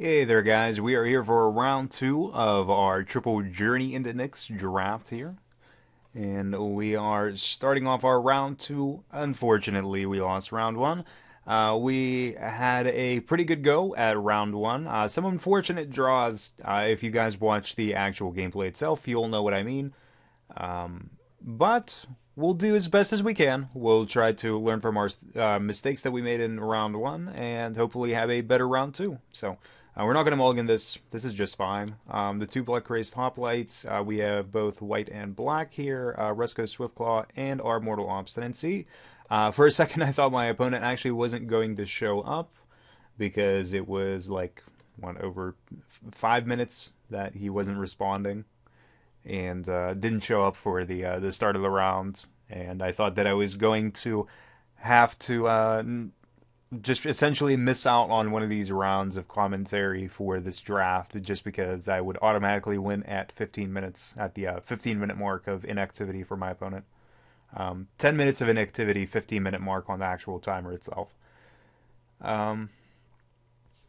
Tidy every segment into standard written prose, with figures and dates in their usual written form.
Hey there, guys. We are here for round two of our triple Journey into Nyx draft here. And we are starting off our round two. Unfortunately, we lost round one. We had a pretty good go at round one. Some unfortunate draws. If you guys watch the actual gameplay itself, you'll know what I mean. But we'll do as best as we can. We'll try to learn from our mistakes that we made in round one and hopefully have a better round two. So we're not going to mulligan this. This is just fine. The two Blood Crazed Hoplites, we have both white and black here, Resco Swiftclaw, and our Mortal Obstinacy. For a second, I thought my opponent actually wasn't going to show up because it was like, over 5 minutes that he wasn't responding and didn't show up for the start of the round. And I thought that I was going to have to just essentially miss out on one of these rounds of commentary for this draft, just because I would automatically win at 15 minutes at the 15-minute mark of inactivity for my opponent. 10 minutes of inactivity, 15-minute mark on the actual timer itself. Um,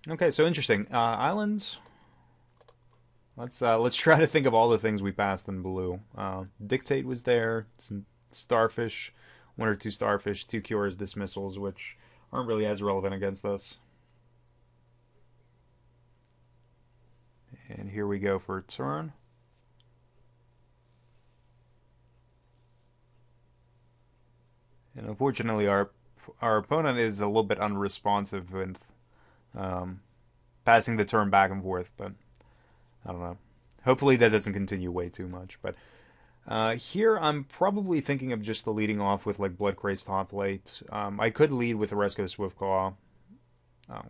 okay, so interesting. Islands. Let's try to think of all the things we passed in blue. Dictate was there. Some starfish, one or two starfish, two cures, dismissals, which aren't really as relevant against us. And here we go for a turn. And unfortunately, our opponent is a little bit unresponsive with passing the turn back and forth, but I don't know. Hopefully that doesn't continue way too much. But here I'm probably thinking of just the leading off with like Blood Crazed Hoplite. I could lead with Resco Swiftclaw,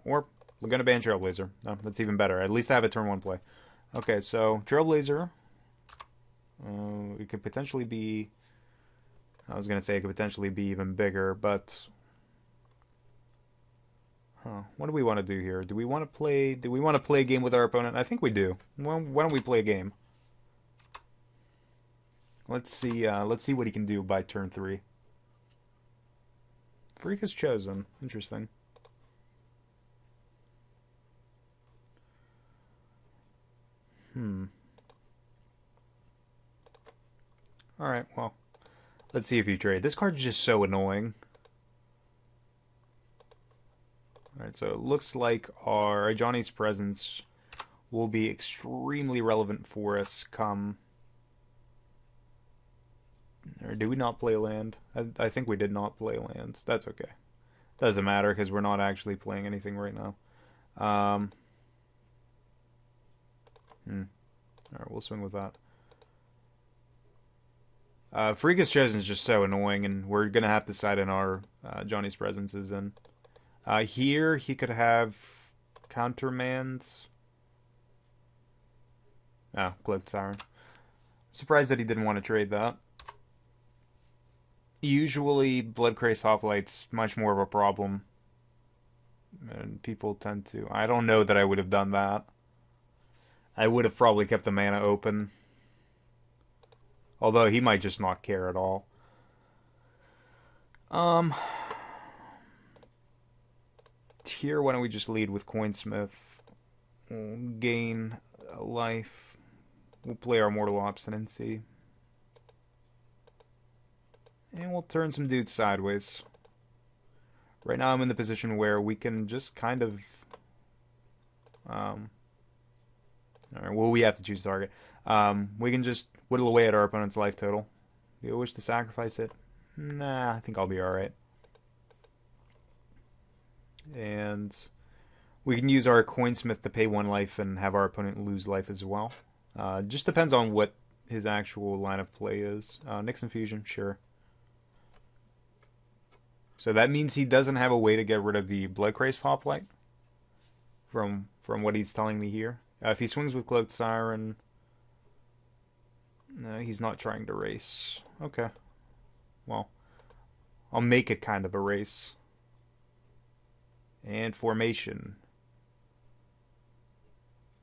or Laguna Band Trailblazer. No, that's even better. At least I have a turn one play. Okay, so Trailblazer. It could potentially be. I was gonna say it could potentially be even bigger, but what do we want to do here? Do we want to play? Do we want to play a game with our opponent? I think we do. Well, why don't we play a game? Let's see. Let's see what he can do by turn three. Freak is chosen. Interesting. Hmm. All right. Well, let's see if you trade. This card's just so annoying. All right. So it looks like our Johnny's presence will be extremely relevant for us come. Or did we not play land? I think we did not play lands. That's okay. Doesn't matter because we're not actually playing anything right now. Um, All right, we'll swing with that. Freakish Chosen is just so annoying, and we're gonna have to side in our Johnny's presences. And here he could have countermands. Oh, Cloaked Siren. Surprised that he didn't want to trade that. Usually, Blood Crazed Hoplite's much more of a problem, and people tend to. I don't know that I would have done that. I would have probably kept the mana open. Although he might just not care at all. Um, Here, why don't we just lead with Coinsmith? We'll gain a life. We'll play our Mortal Obstinacy. And we'll turn some dudes sideways. Right now I'm in the position where we can just kind of... Alright, well, we have to choose target. We can just whittle away at our opponent's life total. Do you wish to sacrifice it? Nah, I think I'll be alright. And we can use our Coinsmith to pay one life and have our opponent lose life as well. Just depends on what his actual line of play is. Nyx Infusion, sure. So that means he doesn't have a way to get rid of the Blood Crazed Hoplite from what he's telling me here. If he swings with Cloaked Siren, no, he's not trying to race. Okay. Well, I'll make it kind of a race. And formation.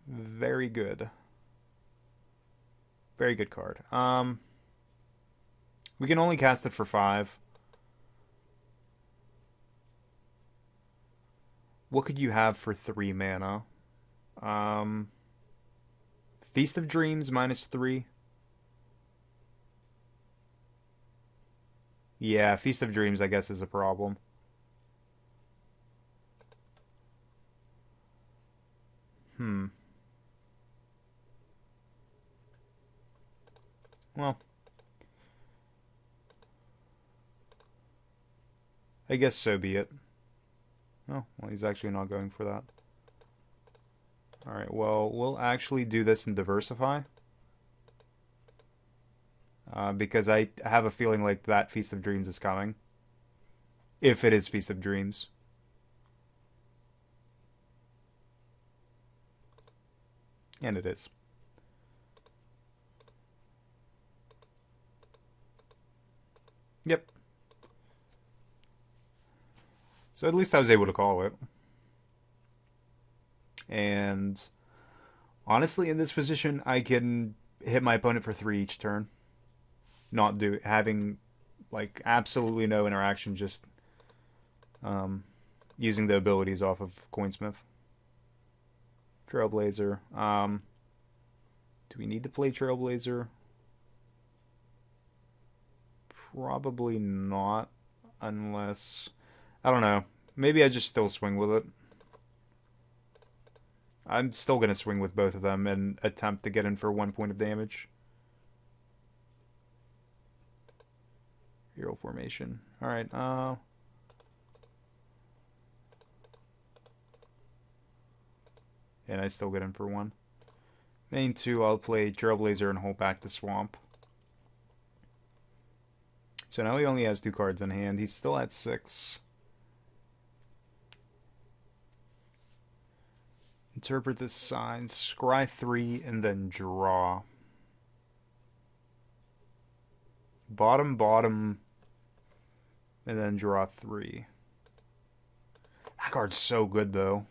Very good. Very good card. We can only cast it for 5. What could you have for 3 mana? Um, Feast of Dreams -3. Yeah, Feast of Dreams, I guess, is a problem. Hmm. Well, I guess so be it. Oh, well, he's actually not going for that. Alright, well, we'll actually do this and diversify. Because I have a feeling like that Feast of Dreams is coming. If it is Feast of Dreams. And it is. Yep. So at least I was able to call it. And honestly, in this position, I can hit my opponent for 3 each turn. Not do having like absolutely no interaction, just um, using the abilities off of Coinsmith. Trailblazer. Do we need to play Trailblazer? Probably not, unless I don't know. Maybe I just still swing with it. I'm still gonna swing with both of them and attempt to get in for 1 point of damage. Hero formation. All right. And I still get in for 1. Main 2, I'll play Trailblazer and hold back the swamp. So now he only has 2 cards in hand. He's still at 6. Interpret the signs. Scry 3 and then draw. Bottom, bottom, and then draw 3. That card's so good though.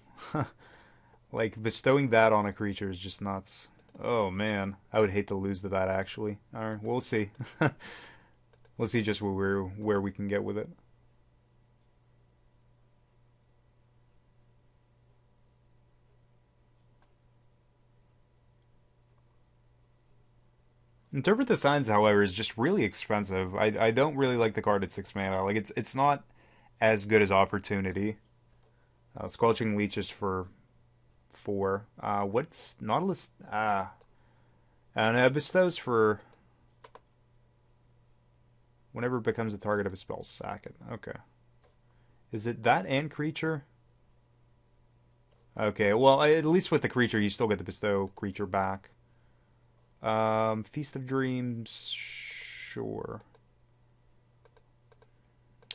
Like, bestowing that on a creature is just nuts. Oh man, I would hate to lose to that actually. Alright, we'll see. We'll see just where we can get with it. Interpret the Signs, however, is just really expensive. I don't really like the card at 6 mana. Like it's not as good as Opportunity. Squelching Leeches for 4. What's Nautilus? And it bestows for whenever it becomes the target of a spell, sack it. Okay. Is it that and creature? Okay, well, at least with the creature, you still get to bestow creature back. Feast of Dreams, sure.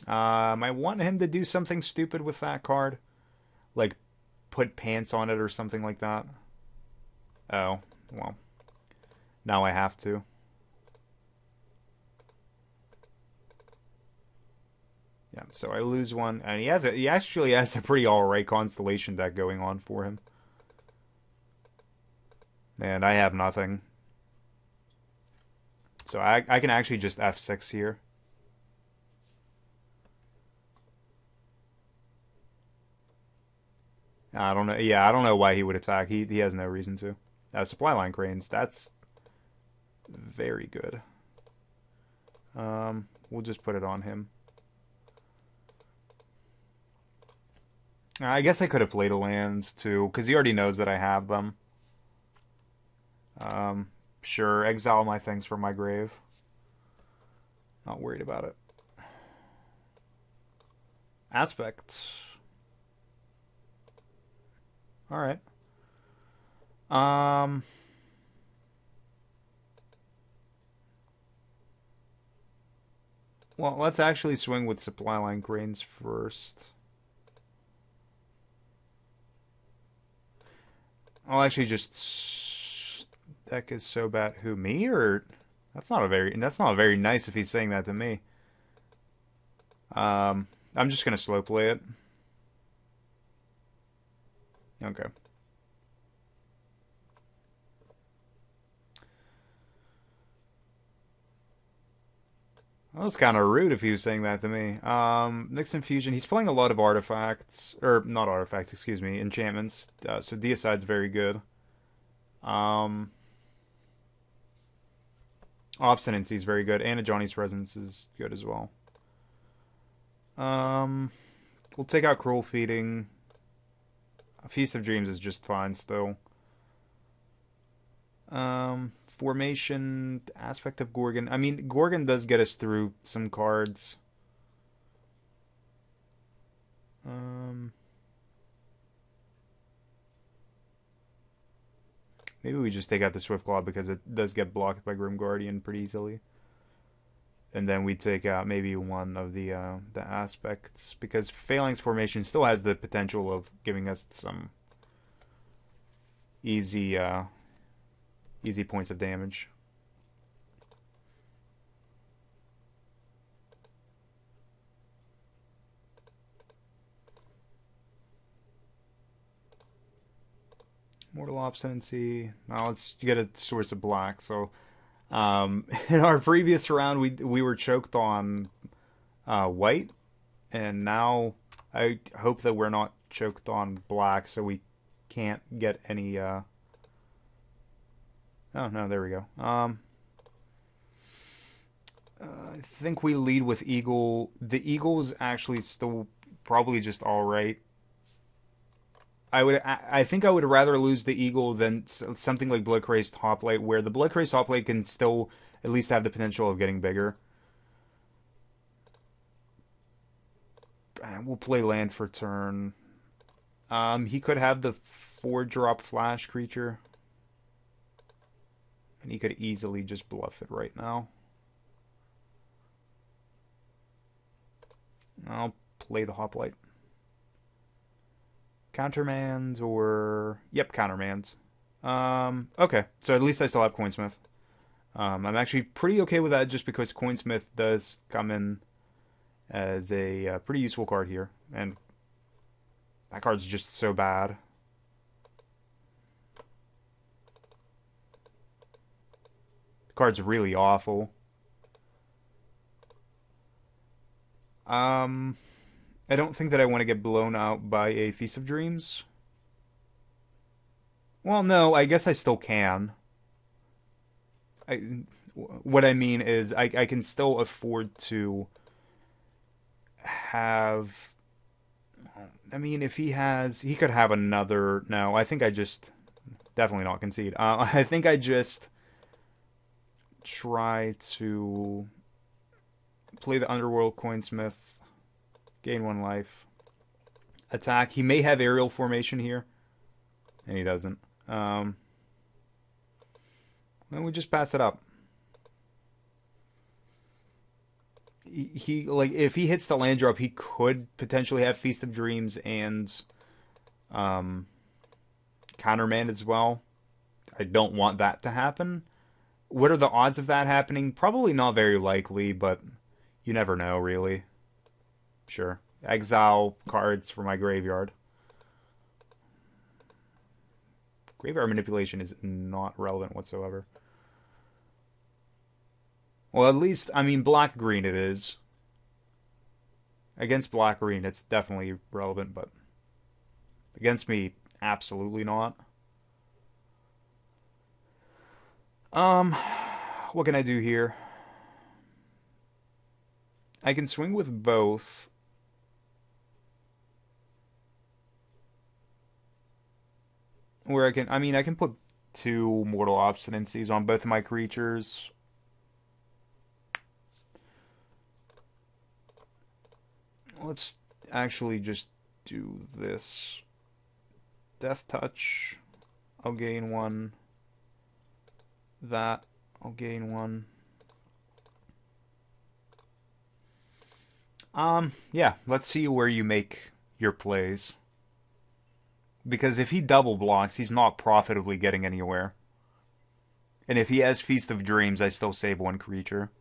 I want him to do something stupid with that card. Like, put pants on it or something like that. Oh, well. Now I have to. Yeah, so I lose 1, and he actually has a pretty alright Constellation deck going on for him. And I have nothing. So I can actually just F6 here. I don't know. Yeah, I don't know why he would attack. He has no reason to. Supply line cranes. That's very good. We'll just put it on him. I guess I could have played a land too, because he already knows that I have them. Sure, exile my things from my grave. Not worried about it. Aspect. Alright. Well, let's actually swing with supply line cranes first. I'll actually just deck is so bad. Who, me, or that's not a very nice if he's saying that to me. I'm just gonna slow play it. Okay. That was kind of rude if he was saying that to me. Next infusion, he's playing a lot of artifacts, or not artifacts, excuse me, enchantments. So Deicide's very good. Um, Obstinacy is very good, and a Johnny's Presence is good as well. Um, we'll take out Cruel Feeding. Feast of Dreams is just fine still. Formation, Aspect of Gorgon. I mean, Gorgon does get us through some cards. Um, Maybe we just take out the Swiftclaw because it does get blocked by Grim Guardian pretty easily. And then we take out maybe one of the aspects because Phalanx Formation still has the potential of giving us some easy easy points of damage. Mortal Obstinacy. Now let's get a source of black. So in our previous round, we were choked on white, and now I hope that we're not choked on black, so we can't get any. Oh no, there we go. I think we lead with Eagle. The Eagle's actually still probably just all right. I think I would rather lose the Eagle than something like Bloodcrazed Hoplite, where the Bloodcrazed Hoplite can still at least have the potential of getting bigger. We'll play land for turn. He could have the 4-drop flash creature, and he could easily just bluff it right now. I'll play the Hoplite. Countermands or... Yep, countermands. Okay, so at least I still have Coinsmith. I'm actually pretty okay with that just because Coinsmith does come in as a pretty useful card here. And that card's just so bad. The card's really awful. I don't think that I want to get blown out by a Feast of Dreams. Well, no, I guess I still can. What I mean is I can still afford to have... I mean, if he could have another... No, I think I just... Definitely not concede. I think I just try to play the Underworld Coinsmith, gain 1 life, attack. He may have aerial formation here, and he doesn't. Then we just pass it up. He like if he hits the land drop, he could potentially have Feast of Dreams and Countermand as well. I don't want that to happen. What are the odds of that happening? Probably not very likely, but you never know, really. Sure. Exile cards for my graveyard. Graveyard manipulation is not relevant whatsoever. Well, at least, I mean, black-green it is. Against black-green, it's definitely relevant, but against me, absolutely not. What can I do here? I can swing with both. Where I can put 2 Mortal Obstinacies on both of my creatures. Let's actually just do this. Death Touch. I'll gain 1. That. I'll gain 1. Yeah, let's see where you make your plays. Because if he double blocks, he's not profitably getting anywhere. And if he has Feast of Dreams, I still save 1 creature.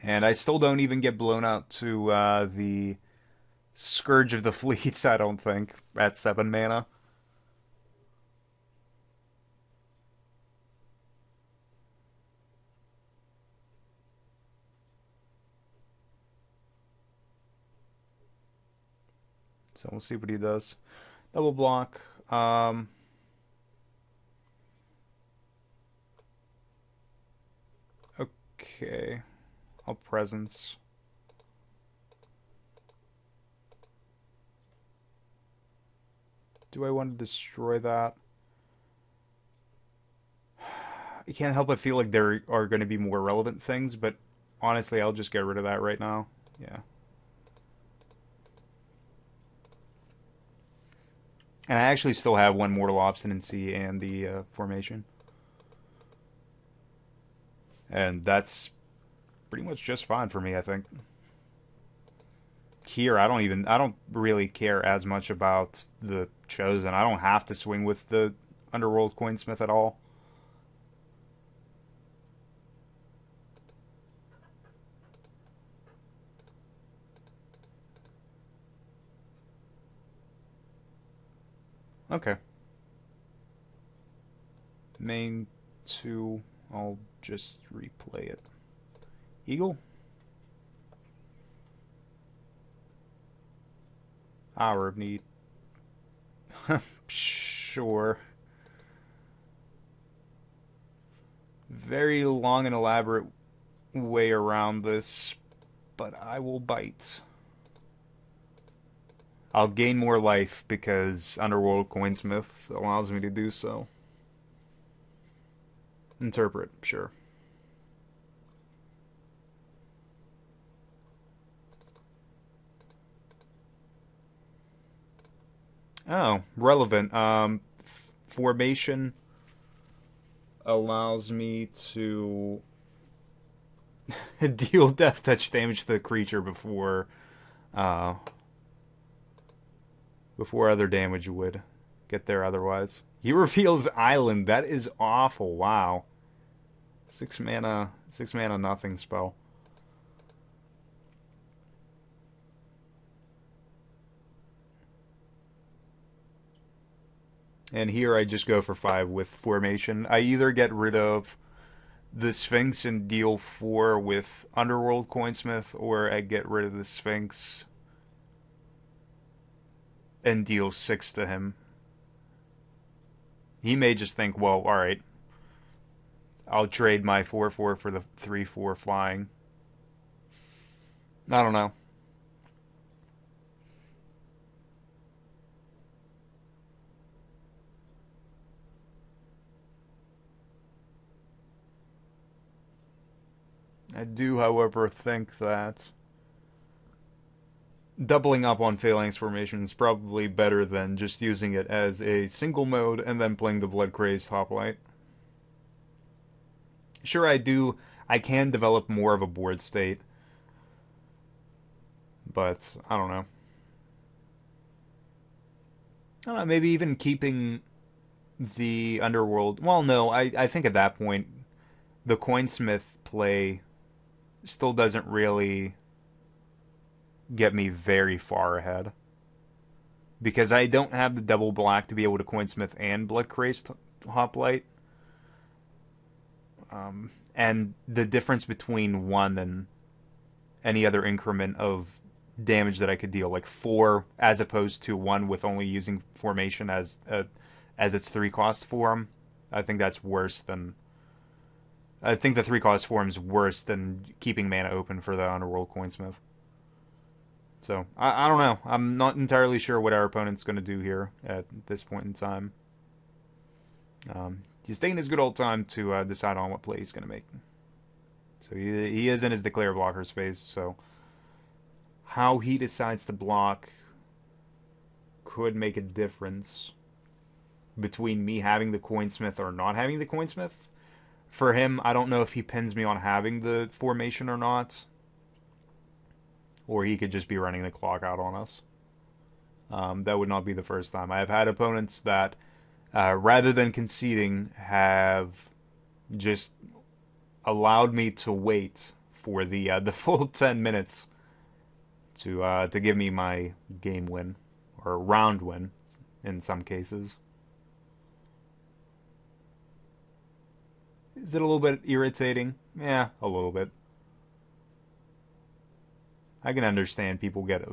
And I still don't even get blown out to the Scourge of the Fleets, I don't think, at 7 mana. So we'll see what he does. Double block. Okay. I'll presence. Do I want to destroy that? I can't help but feel like there are going to be more relevant things, but honestly, I'll just get rid of that right now. Yeah. And I actually still have one Mortal Obstinacy and the formation. And that's pretty much just fine for me, I think. Here, I don't really care as much about the Chosen. I don't have to swing with the Underworld Coinsmith at all. Okay. Main 2, I'll just replay it. Eagle? Hour of Need. Sure. Very long and elaborate way around this, but I will bite. I'll gain more life because Underworld Coinsmith allows me to do so. Interpret, sure. Oh, relevant. Formation allows me to deal death touch damage to the creature uh, before other damage would get there otherwise. He reveals Island. That is awful. Wow. 6 mana, nothing spell. And here I just go for 5 with formation. I either get rid of the Sphinx and deal 4 with Underworld Coinsmith, or I get rid of the Sphinx and deal 6 to him. He may just think, well, alright, I'll trade my 4/4 for the 3/4 flying. I don't know. I do, however, think that doubling up on Phalanx formation is probably better than just using it as a single mode and then playing the Blood Crazed Hoplite. Sure, I can develop more of a board state, but I don't know. I don't know, maybe even keeping the Underworld. Well, no, I think at that point, the Coinsmith play still doesn't really get me very far ahead. Because I don't have the double black to be able to Coinsmith and Blood Crazed Hoplite. And the difference between 1 and any other increment of damage that I could deal, like 4 as opposed to 1 with only using formation as its 3-cost form, I think that's worse than. I think the 3-cost form is worse than keeping mana open for the Underworld Coinsmith. So, I don't know. I'm not entirely sure what our opponent's going to do here at this point in time. He's taking his good old time to decide on what play he's going to make. So he is in his declare blocker space, so how he decides to block could make a difference between me having the Coinsmith or not having the Coinsmith. For him, I don't know if he pins me on having the formation or not. Or he could just be running the clock out on us. That would not be the first time. I have had opponents that, rather than conceding, have just allowed me to wait for the full 10 minutes to give me my game win or round win in some cases. Is it a little bit irritating? Yeah, a little bit. I can understand people get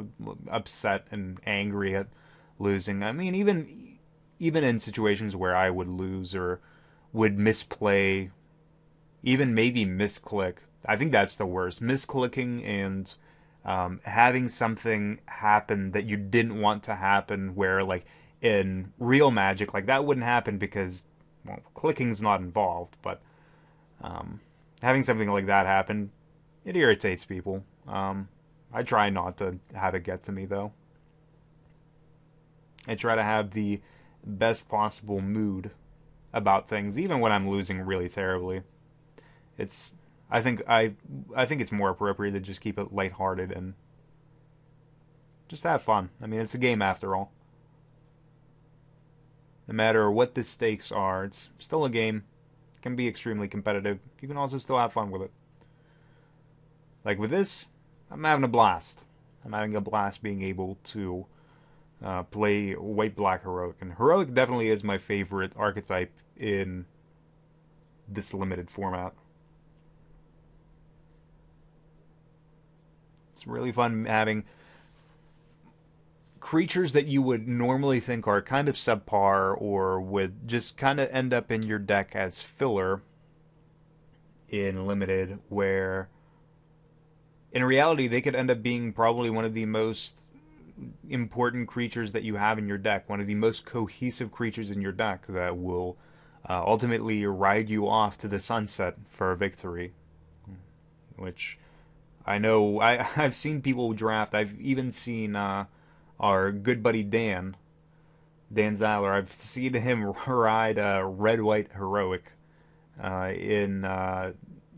upset and angry at losing. I mean, even in situations where I would lose or would misplay, even maybe misclick. I think that's the worst. Misclicking and having something happen that you didn't want to happen, where like in real Magic, like that wouldn't happen because well, clicking's not involved, but having something like that happen, it irritates people. I try not to have it get to me though. I try to have the best possible mood about things, even when I'm losing really terribly. It's I think it's more appropriate to just keep it lighthearted and just have fun. I mean, it's a game after all. No matter what the stakes are, it's still a game. It can be extremely competitive. You can also still have fun with it. Like with this, I'm having a blast. I'm having a blast being able to play white-black heroic, and heroic definitely is my favorite archetype in this limited format. It's really fun having creatures that you would normally think are kind of subpar or would just kind of end up in your deck as filler in limited, where in reality they could end up being probably one of the most important creatures that you have in your deck, one of the most cohesive creatures in your deck that will ultimately ride you off to the sunset for a victory. Which I know I've seen people draft. I've even seen our good buddy Dan Zeiler. I've seen him ride a red-white heroic in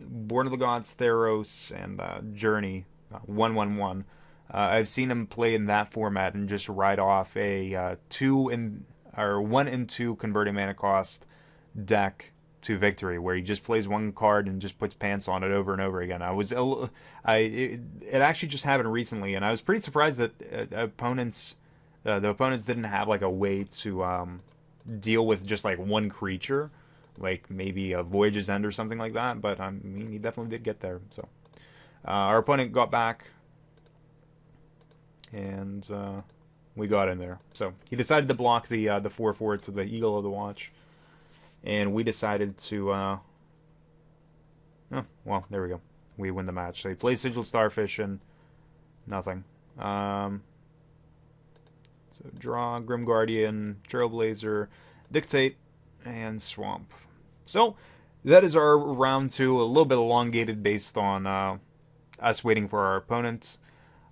Born of the Gods, Theros, and Journey 1/1/1. I've seen him play in that format and just ride off a 1 and 2 converted mana cost deck to victory, where he just plays one card and just puts pants on it over and over again. It actually just happened recently, and I was pretty surprised that the opponents didn't have like a way to deal with just like one creature, like maybe a Voyage's End or something like that. But I mean, he definitely did get there. So our opponent got back, and we got in there. So he decided to block the 4/4 to the Eagle of the Watch. And we decided to, oh, well, there we go. We win the match. So he plays Sigil Starfish and nothing. So draw, Grim Guardian, Trailblazer, Dictate, and Swamp. So that is our round 2, a little bit elongated based on us waiting for our opponent.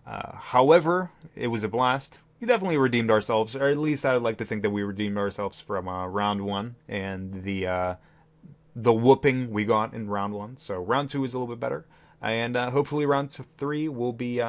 However, it was a blast. We definitely redeemed ourselves, or at least I would like to think that we redeemed ourselves from round 1 and the whooping we got in round 1. So round 2 is a little bit better, and hopefully round 3 will be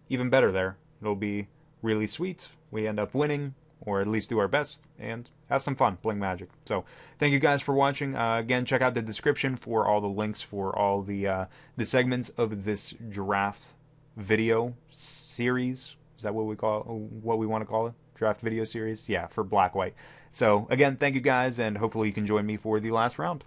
even better there. It'll be really sweet. We end up winning, or at least do our best, and have some fun playing Magic. So thank you guys for watching. Again, check out the description for all the links for all the segments of this draft video series. Is that what we want to call it? Draft video series? Yeah, for Black White. So again, thank you guys, and hopefully you can join me for the last round.